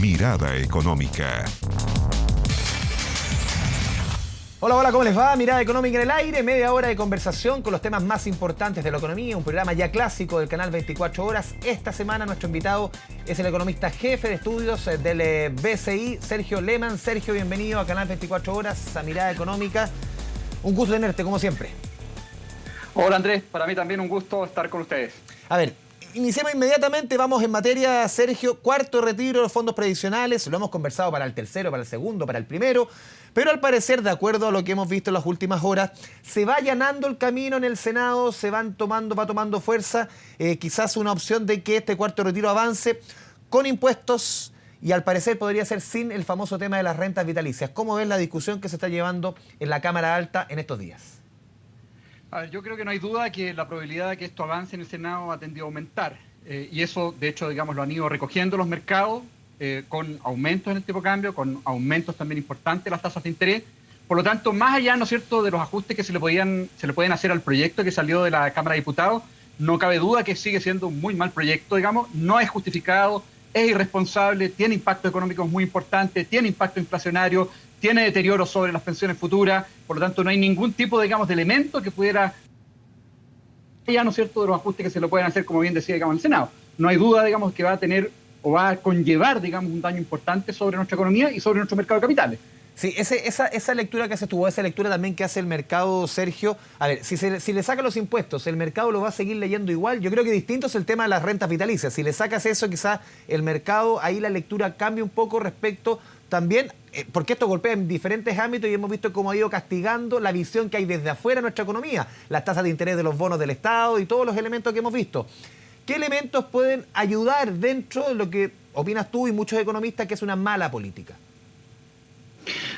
Mirada Económica. Hola, hola, ¿cómo les va? Mirada Económica en el aire, media hora de conversación con los temas más importantes de la economía, un programa ya clásico del canal 24 Horas. Esta semana nuestro invitado es el economista jefe de estudios del BCI, Sergio Lehmann. Sergio, bienvenido a Canal 24 Horas, a Mirada Económica. Un gusto tenerte, como siempre. Hola Andrés, para mí también un gusto estar con ustedes. A ver, iniciemos inmediatamente, vamos en materia, Sergio. Cuarto retiro de los fondos previsionales, lo hemos conversado para el tercero, para el segundo, para el primero, pero al parecer, de acuerdo a lo que hemos visto en las últimas horas, se va allanando el camino en el Senado, va tomando fuerza, quizás una opción de que este cuarto retiro avance con impuestos y al parecer podría ser sin el famoso tema de las rentas vitalicias. ¿Cómo ves la discusión que se está llevando en la Cámara Alta en estos días? A ver, yo creo que no hay duda que la probabilidad de que esto avance en el Senado ha tendido a aumentar. Y eso, de hecho, digamos, lo han ido recogiendo los mercados con aumentos en el tipo de cambio, con aumentos también importantes en las tasas de interés. Por lo tanto, más allá, ¿no es cierto?, de los ajustes que se le pueden hacer al proyecto que salió de la Cámara de Diputados, no cabe duda que sigue siendo un muy mal proyecto, digamos, no es justificado, es irresponsable, tiene impactos económicos muy importantes, tiene impacto inflacionario, tiene deterioro sobre las pensiones futuras, por lo tanto no hay ningún tipo, digamos, de elemento que pudiera, ya, ¿no es cierto?, de los ajustes que se lo pueden hacer, como bien decía, digamos, el Senado. No hay duda, digamos, que va a tener o va a conllevar, digamos, un daño importante sobre nuestra economía y sobre nuestro mercado de capitales. Sí, esa lectura que haces tú, esa lectura también que hace el mercado, Sergio, a ver, si le sacan los impuestos, ¿el mercado lo va a seguir leyendo igual? Yo creo que distinto es el tema de las rentas vitalicias. Si le sacas eso, quizás el mercado, ahí la lectura cambia un poco respecto también, porque esto golpea en diferentes ámbitos y hemos visto cómo ha ido castigando la visión que hay desde afuera de nuestra economía, las tasas de interés de los bonos del Estado y todos los elementos que hemos visto. ¿Qué elementos pueden ayudar dentro de lo que opinas tú y muchos economistas que es una mala política?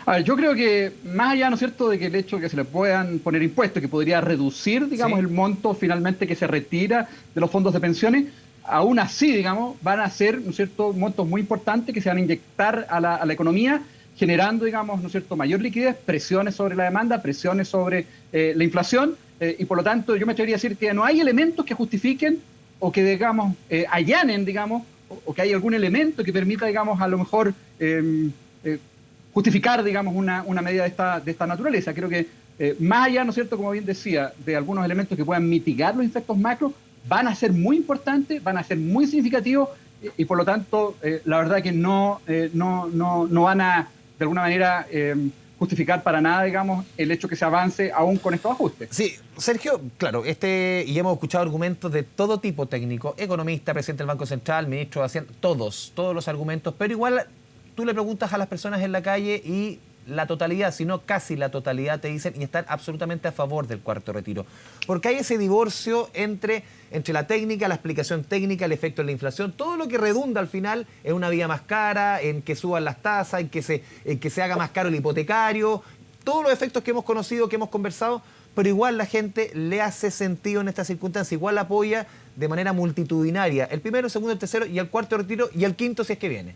A ver, yo creo que más allá, ¿no es cierto?, de que el hecho de que se le puedan poner impuestos, que podría reducir, digamos, el monto finalmente que se retira de los fondos de pensiones, aún así, digamos, van a ser, ¿no es cierto?, montos muy importantes que se van a inyectar a la economía, generando, digamos, ¿no es cierto?, mayor liquidez, presiones sobre la demanda, presiones sobre la inflación, y por lo tanto yo me atrevería a decir que no hay elementos que justifiquen o que, digamos, allanen, digamos, o que hay algún elemento que permita, digamos, a lo mejor justificar, digamos, una medida de esta naturaleza. Creo que más allá, ¿no es cierto?, como bien decía, de algunos elementos que puedan mitigar los efectos macro, van a ser muy importantes, van a ser muy significativos y por lo tanto, la verdad que no van a, de alguna manera, justificar para nada, digamos, el hecho que se avance aún con estos ajustes. Sí, Sergio, claro, y hemos escuchado argumentos de todo tipo técnico, economista, presidente del Banco Central, ministro de Hacienda, todos los argumentos, pero igual tú le preguntas a las personas en la calle y la totalidad, si no casi la totalidad, te dicen y están absolutamente a favor del cuarto retiro. Porque hay ese divorcio entre la técnica, la explicación técnica, el efecto de la inflación, todo lo que redunda al final en una vida más cara, en que suban las tasas, en que se haga más caro el hipotecario, todos los efectos que hemos conocido, que hemos conversado, pero igual la gente le hace sentido en estas circunstancias, igual apoya de manera multitudinaria el primero, el segundo, el tercero y el cuarto retiro y el quinto si es que viene.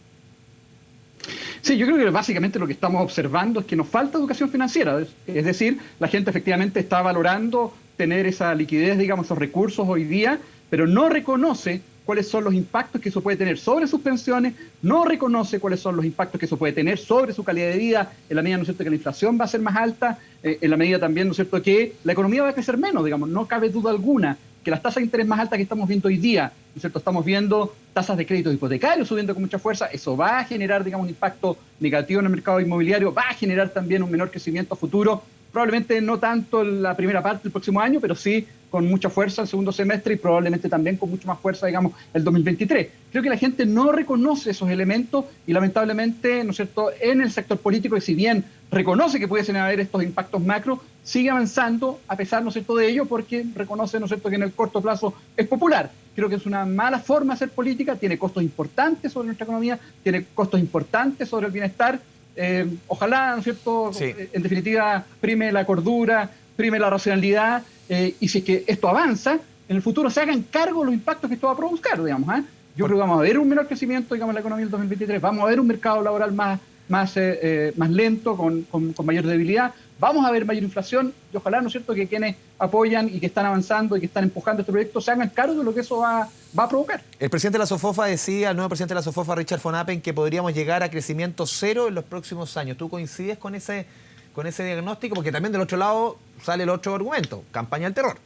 Sí, yo creo que básicamente lo que estamos observando es que nos falta educación financiera. Es decir, la gente efectivamente está valorando tener esa liquidez, digamos, esos recursos hoy día, pero no reconoce cuáles son los impactos que eso puede tener sobre sus pensiones, no reconoce cuáles son los impactos que eso puede tener sobre su calidad de vida, en la medida, ¿no es cierto?, que la inflación va a ser más alta, en la medida también, ¿no es cierto?, que la economía va a crecer menos, digamos, no cabe duda alguna que las tasas de interés más altas que estamos viendo hoy día, ¿no es cierto?, estamos viendo tasas de créditos hipotecarios subiendo con mucha fuerza, eso va a generar, digamos, un impacto negativo en el mercado inmobiliario, va a generar también un menor crecimiento futuro, probablemente no tanto en la primera parte del próximo año, pero sí con mucha fuerza el segundo semestre y probablemente también con mucho más fuerza, digamos, el 2023. Creo que la gente no reconoce esos elementos y lamentablemente, ¿no es cierto?, en el sector político, y si bien reconoce que pueden haber estos impactos macro, sigue avanzando a pesar, ¿no es cierto?, de ello, porque reconoce, ¿no es cierto?, que en el corto plazo es popular. Creo que es una mala forma de hacer política, tiene costos importantes sobre nuestra economía, tiene costos importantes sobre el bienestar. Ojalá, ¿no es cierto?, sí, en definitiva, prime la cordura, prime la racionalidad, y si es que esto avanza, en el futuro se hagan cargo de los impactos que esto va a provocar, digamos. Yo creo que vamos a ver un menor crecimiento, digamos, en la economía del 2023, vamos a ver un mercado laboral más más lento, con mayor debilidad. Vamos a ver mayor inflación y ojalá, ¿no es cierto?, que quienes apoyan y que están avanzando y que están empujando este proyecto se hagan cargo de lo que eso va a provocar. El presidente de la SOFOFA decía, el nuevo presidente de la SOFOFA, Richard von Appen, que podríamos llegar a crecimiento cero en los próximos años. ¿Tú coincides con ese diagnóstico? Porque también del otro lado sale el otro argumento, campaña del terror.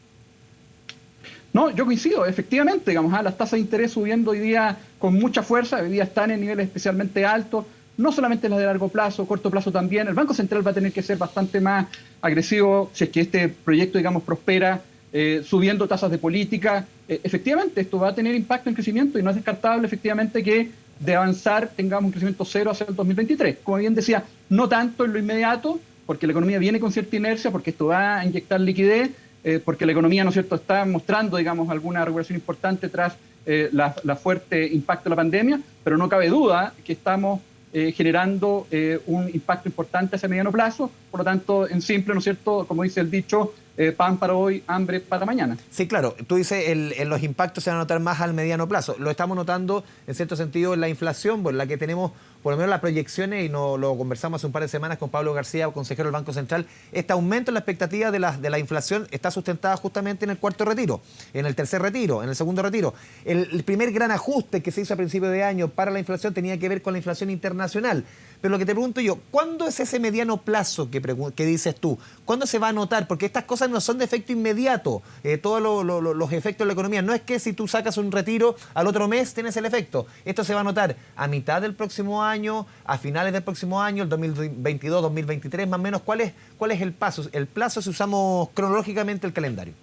No, yo coincido, efectivamente, digamos, las tasas de interés subiendo hoy día con mucha fuerza, hoy día están en niveles especialmente altos, no solamente las de largo plazo, corto plazo también. El Banco Central va a tener que ser bastante más agresivo si es que este proyecto, digamos, prospera, subiendo tasas de política. Efectivamente, esto va a tener impacto en crecimiento y no es descartable, efectivamente, que de avanzar tengamos un crecimiento cero hacia el 2023. Como bien decía, no tanto en lo inmediato, porque la economía viene con cierta inercia, porque esto va a inyectar liquidez, porque la economía, ¿no es cierto?, está mostrando, digamos, alguna recuperación importante tras la fuerte impacto de la pandemia, pero no cabe duda que estamos generando un impacto importante a ese mediano plazo. Por lo tanto, en simple, ¿no es cierto?, como dice el dicho, pan para hoy, hambre para mañana. Sí, claro. Tú dices los impactos se van a notar más al mediano plazo. Lo estamos notando, en cierto sentido, en la inflación, por la que tenemos, por lo menos las proyecciones, y lo conversamos hace un par de semanas con Pablo García, consejero del Banco Central. Este aumento en la expectativa de la inflación está sustentada justamente en el cuarto retiro, en el tercer retiro, en el segundo retiro. El primer gran ajuste que se hizo a principio de año para la inflación tenía que ver con la inflación internacional. Pero lo que te pregunto yo, ¿cuándo es ese mediano plazo que dices tú? ¿Cuándo se va a notar? Porque estas cosas no son de efecto inmediato, todos los efectos de la economía. No es que si tú sacas un retiro, al otro mes tienes el efecto. Esto se va a notar a mitad del próximo año, a finales del próximo año, el 2022, 2023, más o menos. ¿Cuál es el paso? El plazo si usamos cronológicamente el calendario.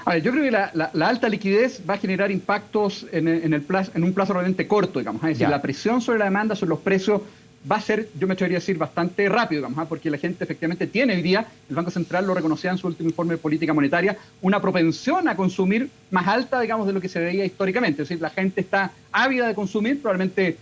A ver, yo creo que la alta liquidez va a generar impactos en un plazo realmente corto, digamos. Es decir, la presión sobre la demanda, sobre los precios, va a ser, yo me atrevería a decir, bastante rápido, digamos, porque la gente efectivamente tiene hoy día, el Banco Central lo reconocía en su último informe de política monetaria, una propensión a consumir más alta, digamos, de lo que se veía históricamente. Es decir, la gente está ávida de consumir, probablemente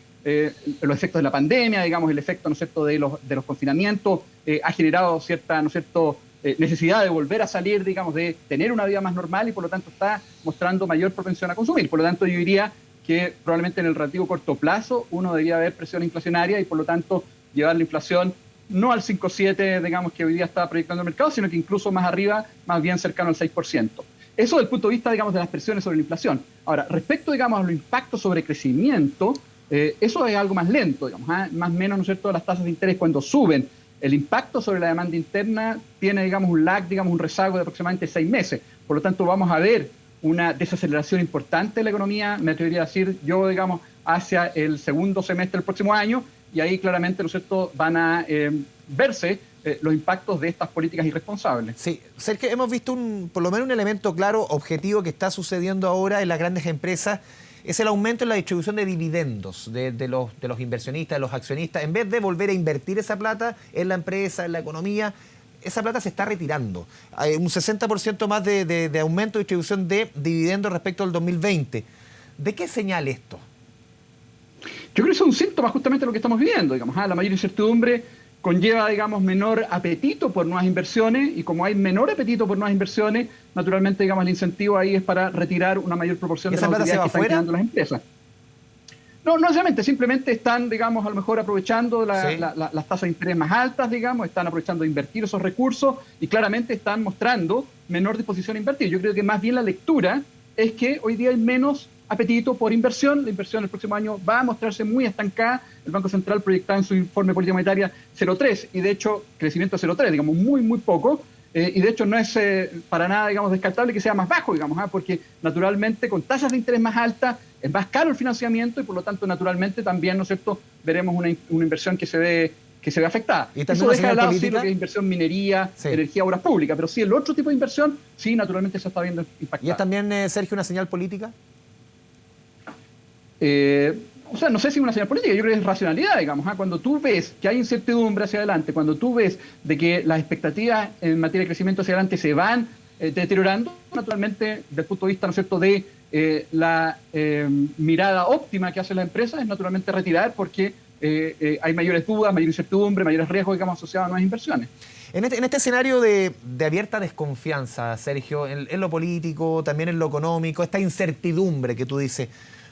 los efectos de la pandemia, digamos, el efecto, ¿no es cierto?, de los confinamientos, ha generado cierta, ¿no es cierto?, necesidad de volver a salir, digamos, de tener una vida más normal y por lo tanto está mostrando mayor propensión a consumir. Por lo tanto, yo diría que probablemente en el relativo corto plazo uno debería ver presión inflacionaria y por lo tanto llevar la inflación no al 5,7, digamos, que hoy día está proyectando el mercado, sino que incluso más arriba, más bien cercano al 6%. Eso desde el punto de vista, digamos, de las presiones sobre la inflación. Ahora, respecto, digamos, a los impactos sobre crecimiento, eso es algo más lento, digamos, más o menos, ¿no es cierto?, las tasas de interés cuando suben. El impacto sobre la demanda interna tiene, digamos, un lag, digamos, un rezago de aproximadamente 6 meses. Por lo tanto, vamos a ver una desaceleración importante de la economía, me atrevería a decir yo, digamos, hacia el segundo semestre del próximo año, y ahí claramente, ¿no es cierto?, van a verse los impactos de estas políticas irresponsables. Sí, Sergio, hemos visto por lo menos un elemento claro, objetivo, que está sucediendo ahora en las grandes empresas. Es el aumento en la distribución de dividendos de los inversionistas, de los accionistas. En vez de volver a invertir esa plata en la empresa, en la economía, esa plata se está retirando. Hay un 60% más de aumento de distribución de dividendos respecto al 2020. ¿De qué señala esto? Yo creo que es un síntoma justamente de lo que estamos viviendo. Digamos, la mayor incertidumbre conlleva, digamos, menor apetito por nuevas inversiones, y como hay menor apetito por nuevas inversiones, naturalmente, digamos, el incentivo ahí es para retirar una mayor proporción de las utilidades que están generando las empresas. No necesariamente, simplemente están, digamos, a lo mejor aprovechando las tasas de interés más altas, digamos, están aprovechando de invertir esos recursos y claramente están mostrando menor disposición a invertir. Yo creo que más bien la lectura es que hoy día hay menos apetito por inversión. La inversión el próximo año va a mostrarse muy estancada. El Banco Central proyectaba en su informe de política monetaria 0,3 y de hecho crecimiento 0,3, digamos, muy poco. Y de hecho no es para nada, digamos, descartable que sea más bajo, digamos, porque naturalmente con tasas de interés más altas es más caro el financiamiento y por lo tanto naturalmente también, ¿no es cierto?, veremos una inversión que se ve afectada. ¿Y eso deja de lado sí, lo que es inversión, minería, energía, obras públicas, pero sí el otro tipo de inversión, sí, naturalmente se está viendo impactada. ¿Y es también, Sergio, una señal política? O sea, no sé si es una señal política, yo creo que es racionalidad, digamos. Cuando tú ves que hay incertidumbre hacia adelante, cuando tú ves de que las expectativas en materia de crecimiento hacia adelante se van deteriorando, naturalmente, desde el punto de vista, ¿no es cierto?, de la mirada óptima que hacen las empresas, es naturalmente retirar porque hay mayores dudas, mayor incertidumbre, mayores riesgos, digamos, asociados a nuevas inversiones. En este escenario de abierta desconfianza, Sergio, en lo político, también en lo económico, esta incertidumbre que tú dices,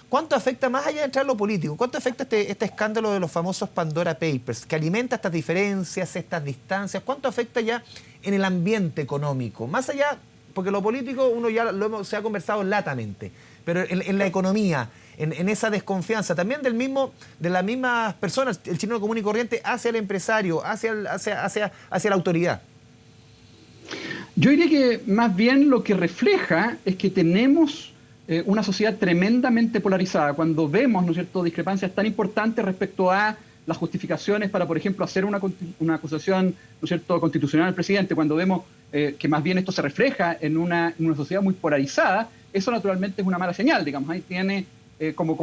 ¿Cuánto afecta, más allá de entrar a lo político, cuánto afecta este escándalo de los famosos Pandora Papers, que alimenta estas diferencias, estas distancias? ¿Cuánto afecta ya en el ambiente económico? Más allá, porque lo político uno ya se ha conversado latamente, pero en la economía, en esa desconfianza también de las mismas personas, el chileno común y corriente, hacia el empresario, hacia la autoridad. Yo diría que más bien lo que refleja es que tenemos una sociedad tremendamente polarizada. Cuando vemos, ¿no es cierto?, discrepancias tan importantes respecto a las justificaciones para, por ejemplo, hacer una acusación, ¿no es cierto?, constitucional al presidente, cuando vemos que más bien esto se refleja en una sociedad muy polarizada, eso naturalmente es una mala señal, digamos. Ahí tiene como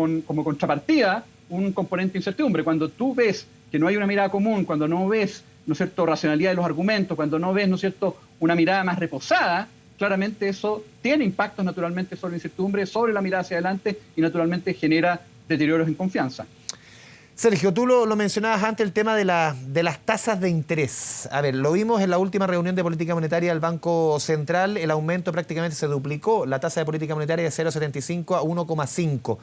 contrapartida un componente de incertidumbre. Cuando tú ves que no hay una mirada común, cuando no ves, ¿no es cierto?, racionalidad de los argumentos, cuando no ves, ¿no es cierto?, una mirada más reposada, claramente eso tiene impactos naturalmente sobre la incertidumbre, sobre la mirada hacia adelante y naturalmente genera deterioros en confianza. Sergio, tú lo mencionabas antes, el tema de las tasas de interés. A ver, lo vimos en la última reunión de política monetaria del Banco Central, el aumento prácticamente se duplicó, la tasa de política monetaria de 0,75 a 1,5.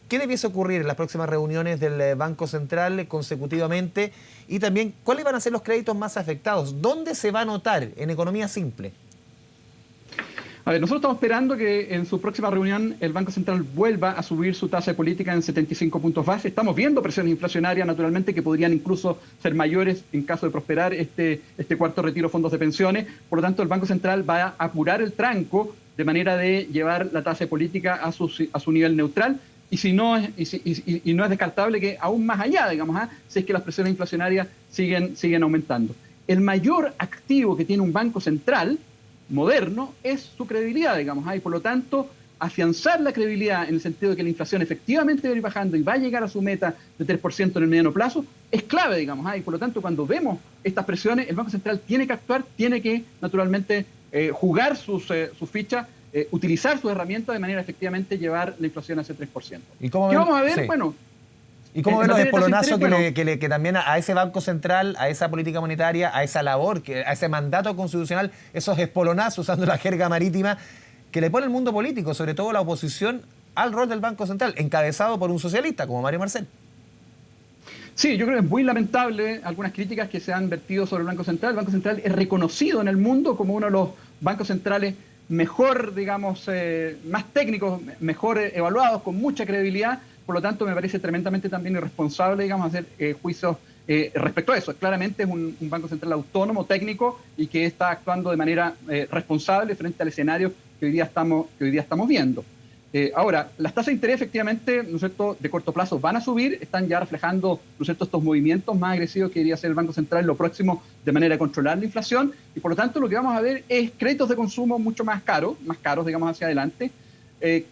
¿Qué debiese ocurrir en las próximas reuniones del Banco Central consecutivamente? Y también, ¿cuáles van a ser los créditos más afectados? ¿Dónde se va a notar en economía simple? A ver, nosotros estamos esperando que en su próxima reunión el Banco Central vuelva a subir su tasa de política en 75 puntos base. Estamos viendo presiones inflacionarias, naturalmente, que podrían incluso ser mayores en caso de prosperar este cuarto retiro de fondos de pensiones. Por lo tanto, el Banco Central va a apurar el tranco de manera de llevar la tasa de política a su nivel neutral. Y no es descartable que aún más allá, digamos, si es que las presiones inflacionarias siguen aumentando. El mayor activo que tiene un Banco Central moderno es su credibilidad, digamos, y por lo tanto afianzar la credibilidad en el sentido de que la inflación efectivamente va a ir bajando y va a llegar a su meta de 3% en el mediano plazo es clave, digamos, y por lo tanto cuando vemos estas presiones el Banco Central tiene que actuar, tiene que naturalmente jugar sus fichas, utilizar sus herramientas de manera efectivamente llevar la inflación hacia el 3%. ¿Y cómo ¿Qué vamos a ver? Sí. Bueno, ¿y cómo ven los espolonazos bueno, que también a ese Banco Central, a esa política monetaria, a esa labor, a ese mandato constitucional, esos espolonazos, usando la jerga marítima, que le pone el mundo político, sobre todo la oposición, al rol del Banco Central, encabezado por un socialista como Mario Marcel? Sí, yo creo que es muy lamentable algunas críticas que se han vertido sobre el Banco Central. El Banco Central es reconocido en el mundo como uno de los bancos centrales mejor, digamos, más técnicos, mejor evaluados, con mucha credibilidad. Por lo tanto, me parece tremendamente también irresponsable, digamos, hacer juicios respecto a eso. Claramente es un Banco Central autónomo, técnico, y que está actuando de manera responsable frente al escenario que hoy día estamos viendo. Ahora, las tasas de interés efectivamente, ¿no es cierto?, de corto plazo van a subir, están ya reflejando, ¿no es cierto?, estos movimientos más agresivos que debería hacer el Banco Central en lo próximo de manera de controlar la inflación, y por lo tanto lo que vamos a ver es créditos de consumo mucho más caros, digamos, hacia adelante.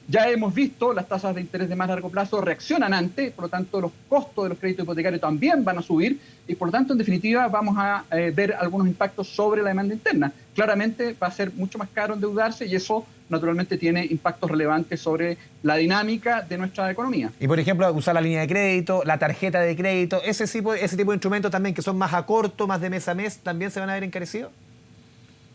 Ya hemos visto las tasas de interés de más largo plazo reaccionan antes, por lo tanto los costos de los créditos hipotecarios también van a subir y por lo tanto en definitiva vamos a ver algunos impactos sobre la demanda interna. Claramente va a ser mucho más caro endeudarse y eso naturalmente tiene impactos relevantes sobre la dinámica de nuestra economía. Y por ejemplo usar la línea de crédito, la tarjeta de crédito, ese tipo de instrumentos también que son más a corto, más de mes a mes, ¿también se van a ver encarecidos?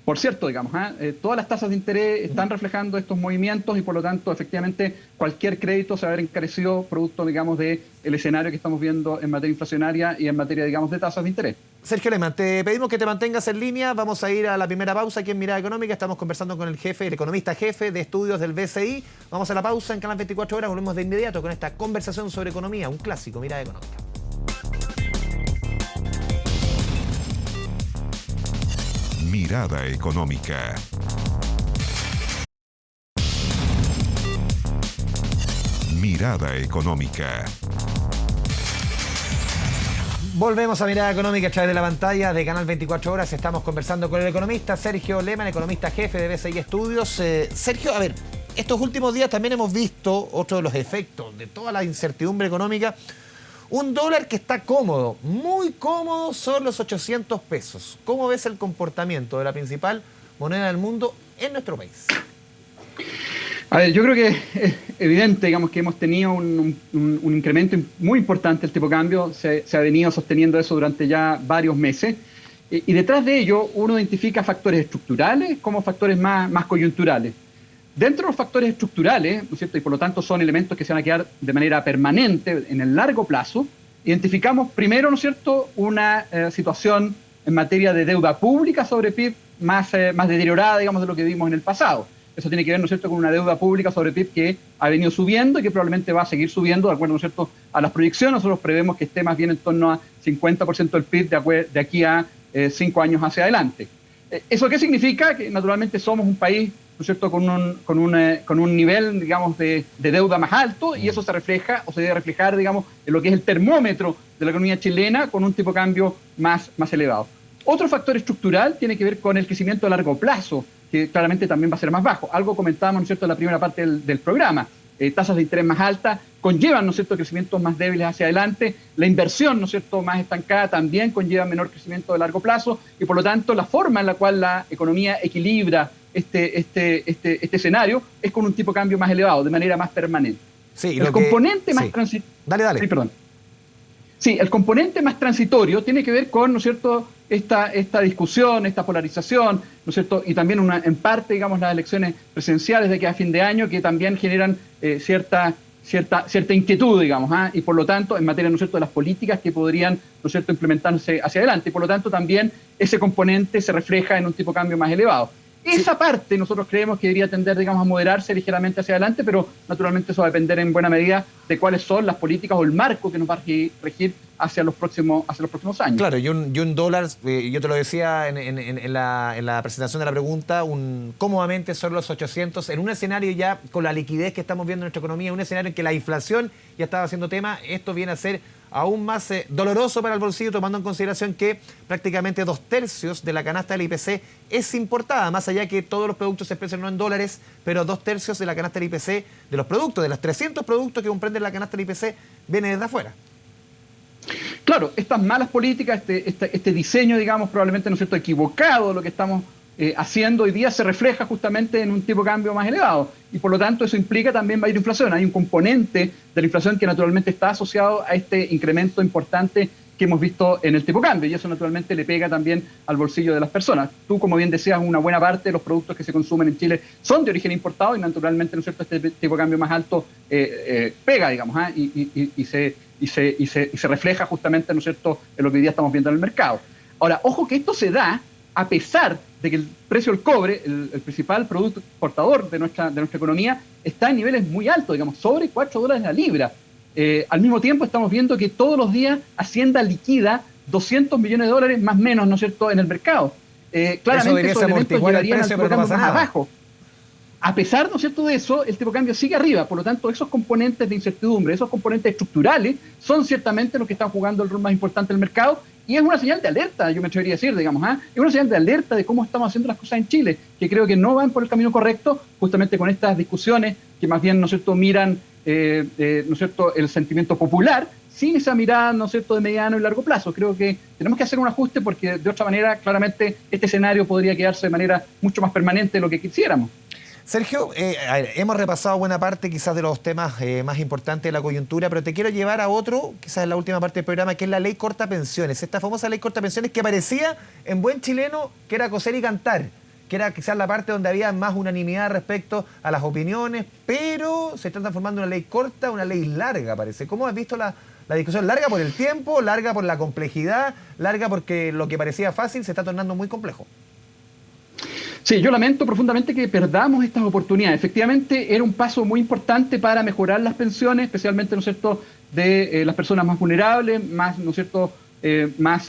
Por cierto, digamos, todas las tasas de interés están reflejando estos movimientos y por lo tanto, efectivamente, cualquier crédito se va a ver encarecido producto, digamos, del escenario que estamos viendo en materia inflacionaria y en materia, digamos, de tasas de interés. Sergio Lehmann, te pedimos que te mantengas en línea. Vamos a ir a la primera pausa aquí en Mirada Económica. Estamos conversando con el economista jefe de estudios del BCI. Vamos a la pausa en Canal 24 Horas. Volvemos de inmediato con esta conversación sobre economía, un clásico, Mirada Económica. Mirada Económica. Mirada Económica. Volvemos a Mirada Económica a través de la pantalla de Canal 24 Horas. Estamos conversando con el economista Sergio Lehmann, economista jefe de BCI Estudios. Sergio, a ver, estos últimos días también hemos visto otro de los efectos de toda la incertidumbre económica. Un dólar que está cómodo, muy cómodo, son los 800 pesos. ¿Cómo ves el comportamiento de la principal moneda del mundo en nuestro país? A ver, yo creo que es evidente, digamos, que hemos tenido un incremento muy importante del tipo de cambio. Se ha venido sosteniendo eso durante ya varios meses. Y detrás de ello, uno identifica factores estructurales como factores más coyunturales. Dentro de los factores estructurales, ¿no es cierto?, y por lo tanto son elementos que se van a quedar de manera permanente en el largo plazo, identificamos primero, ¿no es cierto?, una situación en materia de deuda pública sobre PIB más deteriorada, digamos, de lo que vimos en el pasado. Eso tiene que ver, ¿no es cierto?, con una deuda pública sobre PIB que ha venido subiendo y que probablemente va a seguir subiendo, de acuerdo, ¿no es cierto?, a las proyecciones. Nosotros prevemos que esté más bien en torno a 50% del PIB de aquí a 5 años hacia adelante. ¿Eso qué significa? Que naturalmente somos un país, ¿no es cierto?, con un nivel, digamos, de deuda más alto, y eso se refleja, o se debe reflejar, digamos, en lo que es el termómetro de la economía chilena, con un tipo de cambio más elevado. Otro factor estructural tiene que ver con el crecimiento a largo plazo, que claramente también va a ser más bajo. Algo comentábamos, ¿no es cierto?, en la primera parte del programa. Tasas de interés más altas conllevan, ¿no es cierto?, crecimientos más débiles hacia adelante. La inversión, ¿no es cierto?, más estancada también conlleva menor crecimiento de largo plazo, y por lo tanto la forma en la cual la economía equilibra este escenario es con un tipo de cambio más elevado, de manera más permanente. Sí, el componente más sí. transitorio... Dale. Sí, perdón. Sí, el componente más transitorio tiene que ver con, ¿no es cierto?, esta discusión, esta polarización, ¿no es cierto?, y también en parte, digamos, las elecciones presidenciales de aquí a fin de año, que también generan cierta inquietud, digamos, y por lo tanto, en materia, ¿no es cierto?, de las políticas que podrían, ¿no es cierto?, implementarse hacia adelante, y por lo tanto también ese componente se refleja en un tipo de cambio más elevado. Esa parte nosotros creemos que debería tender, digamos, a moderarse ligeramente hacia adelante, pero naturalmente eso va a depender en buena medida de cuáles son las políticas o el marco que nos va a regir hacia los próximos años. Claro, y un dólar, yo te lo decía en la presentación de la pregunta, cómodamente son los 800, en un escenario ya con la liquidez que estamos viendo en nuestra economía, un escenario en que la inflación ya estaba haciendo tema, esto viene a ser aún más doloroso para el bolsillo, tomando en consideración que prácticamente 2/3 de la canasta del IPC es importada, más allá que todos los productos se expresan no en dólares, pero 2/3 de la canasta del IPC, de los productos, de los 300 productos que comprenden la canasta del IPC, viene desde afuera. Claro, estas malas políticas, este diseño, digamos, probablemente, ¿no es cierto?, equivocado de lo que estamos haciendo hoy día se refleja justamente en un tipo de cambio más elevado, y por lo tanto eso implica también mayor inflación. Hay un componente de la inflación que naturalmente está asociado a este incremento importante que hemos visto en el tipo de cambio, y eso naturalmente le pega también al bolsillo de las personas. Tú, como bien decías, una buena parte de los productos que se consumen en Chile son de origen importado, y naturalmente, ¿no es cierto?, este tipo de cambio más alto pega, digamos, y se refleja justamente, ¿no es cierto?, en lo que hoy día estamos viendo en el mercado. Ahora, ojo que esto se da a pesar de que el precio del cobre, el principal producto exportador de nuestra economía, está en niveles muy altos, digamos, sobre $4 la libra. Al mismo tiempo estamos viendo que todos los días Hacienda liquida $200 millones más menos, ¿no es cierto?, en el mercado. Claramente esos elementos llevarían al tipo de cambio más abajo. A pesar, ¿no es cierto?, de eso, el tipo de cambio sigue arriba. Por lo tanto, esos componentes de incertidumbre, esos componentes estructurales, son ciertamente los que están jugando el rol más importante del mercado. Y es una señal de alerta, yo me atrevería a decir, digamos, es una señal de alerta de cómo estamos haciendo las cosas en Chile, que creo que no van por el camino correcto, justamente con estas discusiones que más bien, ¿no es cierto?, miran, ¿no es cierto?, el sentimiento popular, sin esa mirada, ¿no es cierto?, de mediano y largo plazo. Creo que tenemos que hacer un ajuste porque de otra manera, claramente, este escenario podría quedarse de manera mucho más permanente de lo que quisiéramos. Sergio, hemos repasado buena parte quizás de los temas más importantes de la coyuntura, pero te quiero llevar a otro, quizás en la última parte del programa, que es la ley corta pensiones. Esta famosa ley corta pensiones que parecía en buen chileno que era coser y cantar, que era quizás la parte donde había más unanimidad respecto a las opiniones, pero se está transformando en una ley corta, una ley larga, parece. ¿Cómo has visto la discusión? Larga por el tiempo, larga por la complejidad, larga porque lo que parecía fácil se está tornando muy complejo. Sí, yo lamento profundamente que perdamos estas oportunidades. Efectivamente, era un paso muy importante para mejorar las pensiones, especialmente, ¿no es cierto?, de las personas más vulnerables, más, ¿no es cierto?, más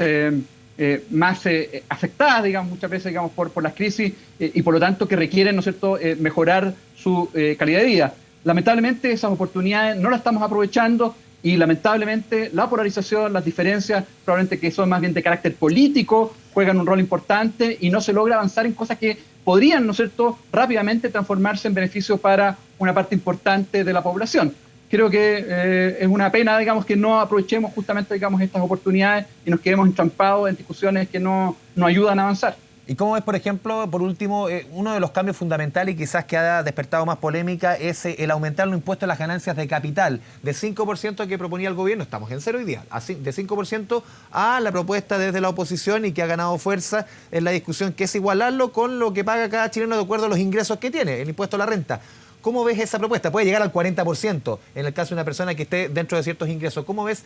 afectadas, digamos, muchas veces, digamos, por las crisis y por lo tanto que requieren, ¿no es cierto?, mejorar su calidad de vida. Lamentablemente, esas oportunidades no las estamos aprovechando. Y lamentablemente la polarización, las diferencias, probablemente que son más bien de carácter político, juegan un rol importante y no se logra avanzar en cosas que podrían, ¿no es cierto?, rápidamente transformarse en beneficio para una parte importante de la población. Creo que es una pena, digamos, que no aprovechemos justamente, digamos, estas oportunidades y nos quedemos entrampados en discusiones que no ayudan a avanzar. ¿Y cómo ves, por ejemplo, por último, uno de los cambios fundamentales y quizás que ha despertado más polémica es el aumentar los impuestos a las ganancias de capital de 5% que proponía el gobierno, estamos en cero hoy día, de 5% a la propuesta desde la oposición y que ha ganado fuerza en la discusión, que es igualarlo con lo que paga cada chileno de acuerdo a los ingresos que tiene, el impuesto a la renta? ¿Cómo ves esa propuesta? Puede llegar al 40% en el caso de una persona que esté dentro de ciertos ingresos. ¿Cómo ves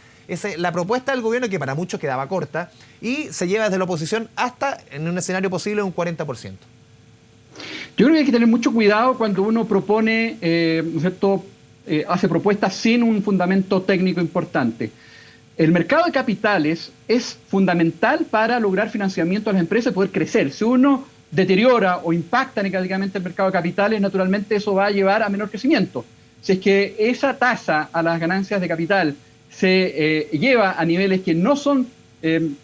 la propuesta del gobierno, que para muchos quedaba corta, y se lleva desde la oposición hasta, en un escenario posible, un 40%? Yo creo que hay que tener mucho cuidado cuando uno propone, ¿no es cierto?, hace propuestas sin un fundamento técnico importante. El mercado de capitales es fundamental para lograr financiamiento a las empresas y poder crecer. Si uno deteriora o impacta negativamente el mercado de capitales, naturalmente eso va a llevar a menor crecimiento. Si es que esa tasa a las ganancias de capital se lleva a niveles que no son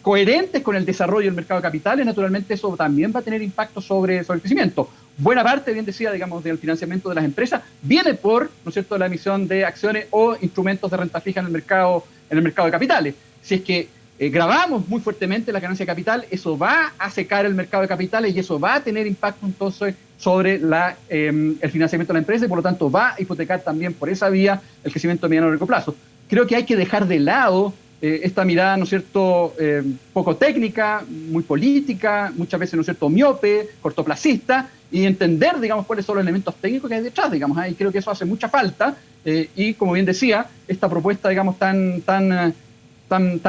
coherentes con el desarrollo del mercado de capitales, naturalmente eso también va a tener impacto sobre el crecimiento. Buena parte, bien decía, digamos, del financiamiento de las empresas viene por, ¿no es cierto?, la emisión de acciones o instrumentos de renta fija en el mercado de capitales. Si es que gravamos muy fuertemente la ganancia de capital, eso va a secar el mercado de capitales y eso va a tener impacto entonces sobre el financiamiento de la empresa y por lo tanto va a hipotecar también por esa vía el crecimiento a mediano y largo plazo. Creo que hay que dejar de lado esta mirada, ¿no es cierto?, poco técnica, muy política, muchas veces, ¿no es cierto?, miope, cortoplacista, y entender, digamos, cuáles son los elementos técnicos que hay detrás, digamos, y creo que eso hace mucha falta, y como bien decía, esta propuesta, digamos, tan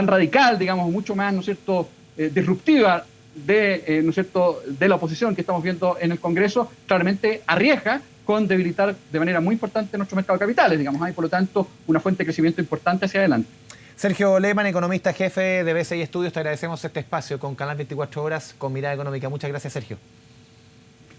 radical, digamos, mucho más, ¿no es cierto?, disruptiva ¿no es cierto?, de la oposición que estamos viendo en el Congreso, claramente arriesga con debilitar de manera muy importante nuestro mercado de capitales, digamos, y por lo tanto una fuente de crecimiento importante hacia adelante. Sergio Lehmann, economista jefe de BCI Estudios, te agradecemos este espacio con Canal 24 Horas, con Mirada Económica. Muchas gracias, Sergio.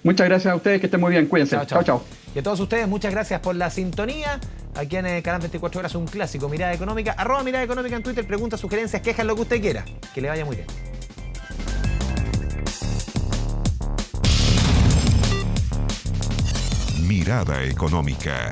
Muchas gracias a ustedes, que estén muy bien, cuídense. Chao, chao. Chao, chao. Y a todos ustedes, muchas gracias por la sintonía. Aquí en Canal 24 Horas, un clásico, Mirada Económica, @Mirada Económica en Twitter, preguntas, sugerencias, quejas, lo que usted quiera. Que le vaya muy bien. Mirada Económica.